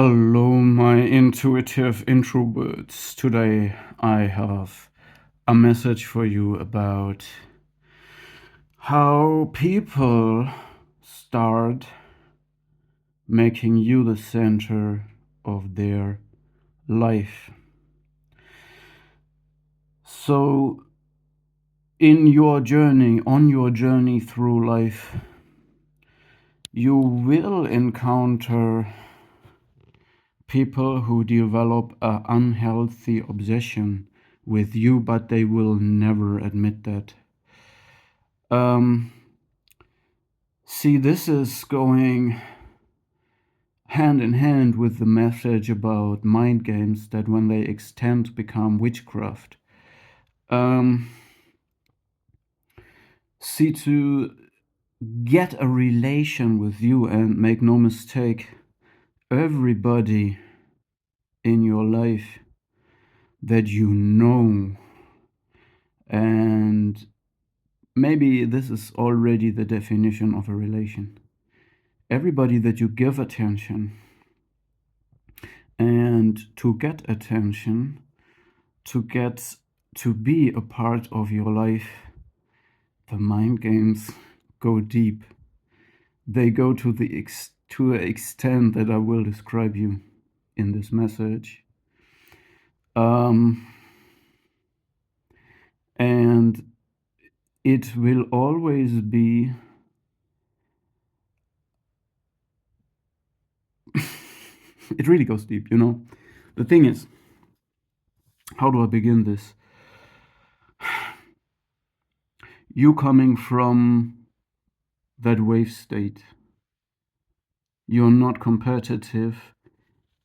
Hello, my intuitive introverts. Today I have a message for you about how people start making you the center of their life. So, on your journey through life, you will encounter people who develop an unhealthy obsession with you, but they will never admit that. See, this is going hand in hand with the message about mind games that when they extend become witchcraft. See, to get a relation with you, and make no mistake, everybody in your life that you know, and maybe this is already the definition of a relation. Everybody that you give attention, and to get attention, to get to be a part of your life, the mind games go deep. They go to an extent that I will describe you in this message. And it will always be it really goes deep, you know. The thing is, how do I begin this? You coming from that wave state, you're not competitive,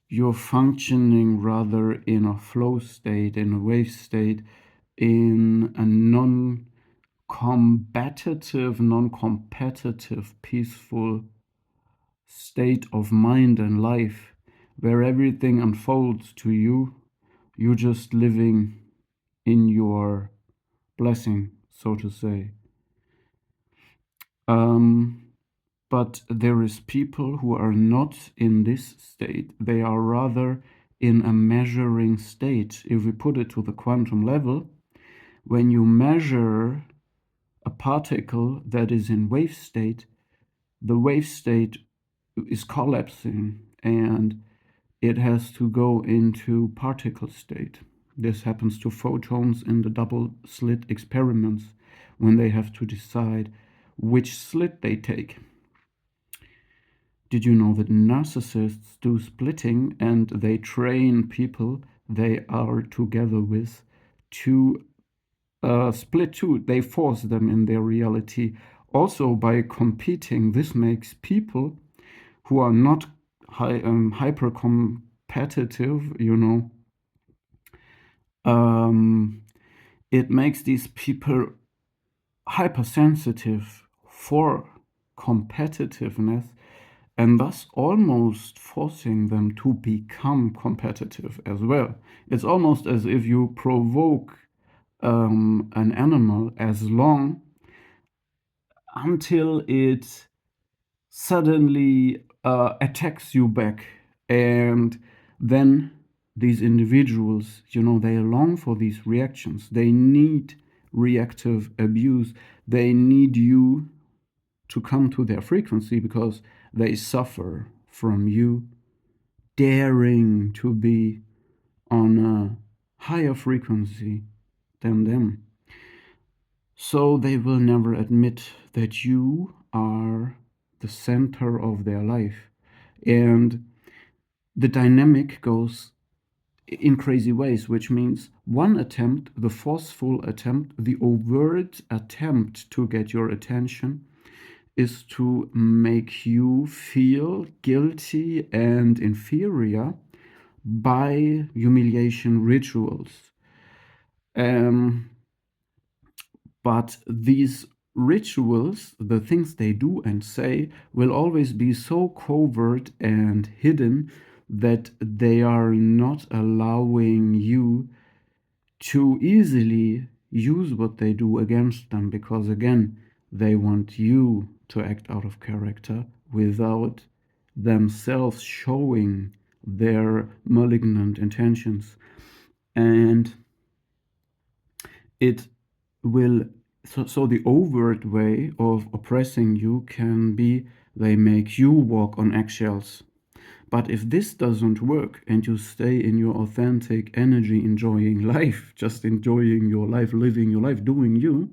you're functioning rather in a flow state, in a wave state, in a non-combative, non-competitive, peaceful state of mind and life, where everything unfolds to you. You're just living in your blessing, so to say. But there is people who are not in this state. They are rather in a measuring state. If we put it to the quantum level, when you measure a particle that is in wave state, the wave state is collapsing and it has to go into particle state. This happens to photons in the double slit experiments when they have to decide which slit they take. Did you know that narcissists do splitting and they train people they are together with to split too? They force them in their reality. Also, by competing, this makes people who are not hyper competitive, you know, it makes these people hypersensitive for competitiveness, and thus almost forcing them to become competitive as well. It's almost as if you provoke an animal as long until it suddenly attacks you back. And then these individuals, you know, they long for these reactions. They need reactive abuse. They need you to come to their frequency because they suffer from you daring to be on a higher frequency than them. So they will never admit that you are the center of their life. And the dynamic goes in crazy ways, which means one attempt, the forceful attempt, the overt attempt to get your attention, is to make you feel guilty and inferior by humiliation rituals. But these rituals, the things they do and say, will always be so covert and hidden that they are not allowing you to easily use what they do against them, because again, they want you to act out of character without themselves showing their malignant intentions. And it will, so the overt way of oppressing you can be they make you walk on eggshells. But if this doesn't work and you stay in your authentic energy, enjoying life, just enjoying your life, living your life, doing you,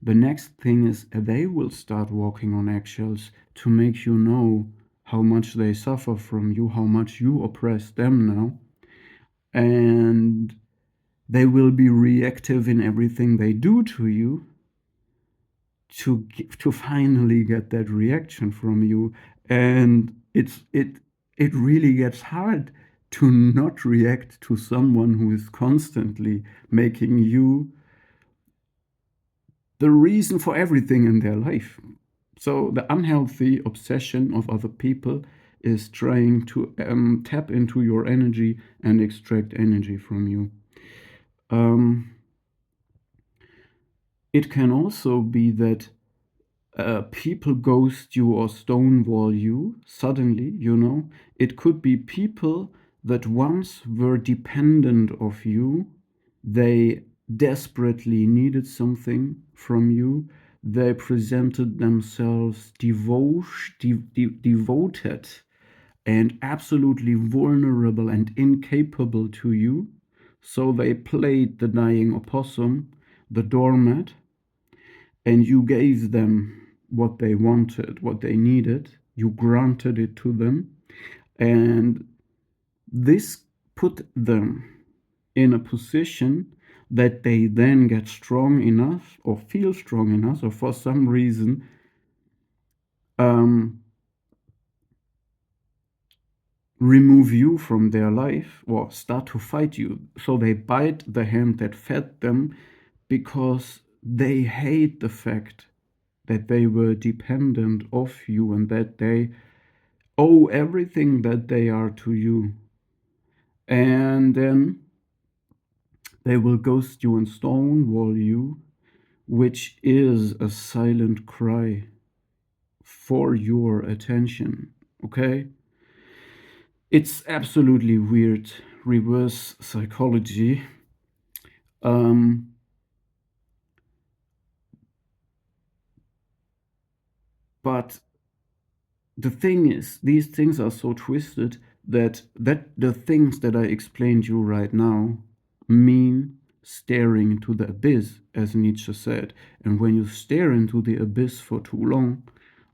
the next thing is they will start walking on eggshells to make you know how much they suffer from you, how much you oppress them now. And they will be reactive in everything they do to you to finally get that reaction from you. And it really gets hard to not react to someone who is constantly making you the reason for everything in their life. So the unhealthy obsession of other people is trying to tap into your energy and extract energy from you. Um, it can also be that people ghost you or stonewall you suddenly, you know. It could be people that once were dependent of you. They desperately needed something from you. They presented themselves devoted and absolutely vulnerable and incapable to you. So they played the dying opossum, the doormat, and you gave them what they wanted, what they needed. You granted it to them, and this put them in a position that they then get strong enough or feel strong enough or for some reason um, remove you from their life or start to fight you. So they bite the hand that fed them because they hate the fact that they were dependent of you and that they owe everything that they are to you. And then they will ghost you and stonewall you, which is a silent cry for your attention. Okay? It's absolutely weird. Reverse psychology. Um, but the thing is, these things are so twisted that the things that I explained you right now mean staring into the abyss, as Nietzsche said. And when you stare into the abyss for too long,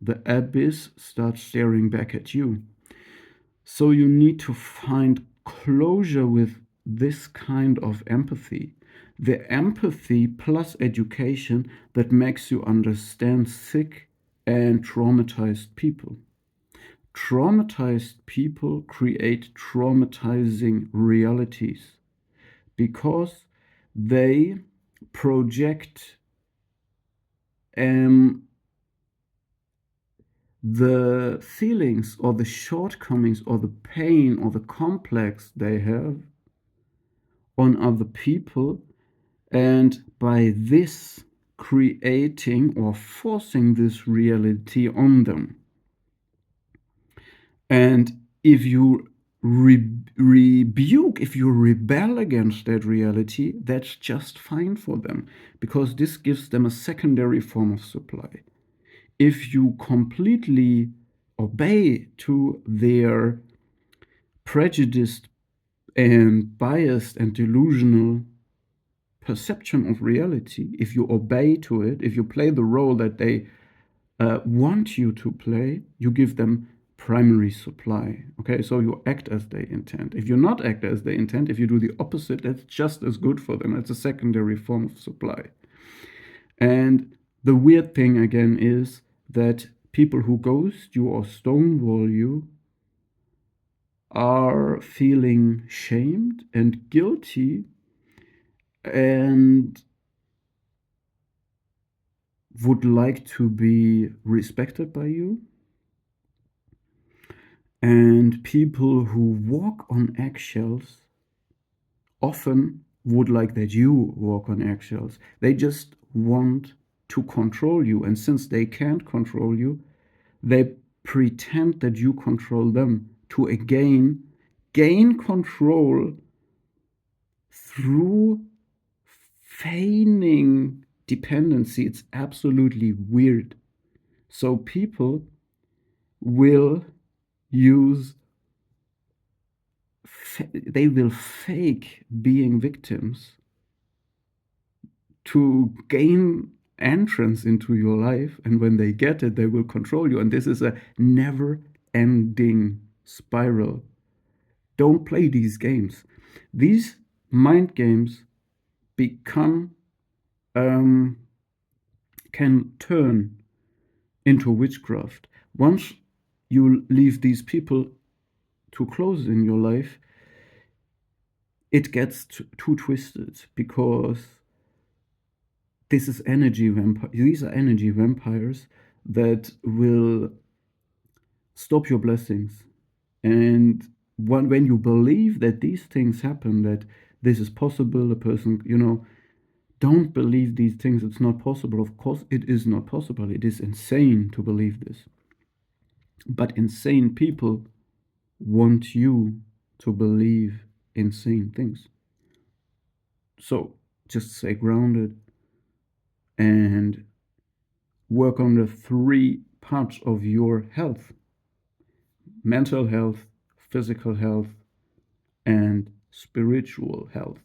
the abyss starts staring back at you. So you need to find closure with this kind of empathy. The empathy plus education that makes you understand sick and traumatized people. Traumatized people create traumatizing realities because they project um, the feelings or the shortcomings or the pain or the complex they have on other people, and by this creating or forcing this reality on them. And if you rebuke, if you rebel against that reality, that's just fine for them because this gives them a secondary form of supply. If you completely obey to their prejudiced and biased and delusional perception of reality, if you obey to it, if you play the role that they want you to play, you give them primary supply. Okay, so you act as they intend. If you not act as they intend, if you do the opposite, that's just as good for them. It's a secondary form of supply. And the weird thing again is that people who ghost you or stonewall you are feeling shamed and guilty and would like to be respected by you. And people who walk on eggshells often would like that you walk on eggshells. They just want to control you. And since they can't control you, they pretend that you control them to again gain control through feigning dependency. It's absolutely weird. So people will use, they will fake being victims to gain entrance into your life. And when they get it, they will control you. And this is a never ending spiral. Don't play these games. These mind games become, can turn into witchcraft. Once you leave these people too close in your life, it gets too twisted, because this is energy vampire. These are energy vampires that will stop your blessings. And when you believe that these things happen, that this is possible, a person, don't believe these things. It's not possible. Of course, it is not possible. It is insane to believe this. But insane people want you to believe insane things. So just stay grounded and work on the three parts of your health: mental health, physical health, and spiritual health.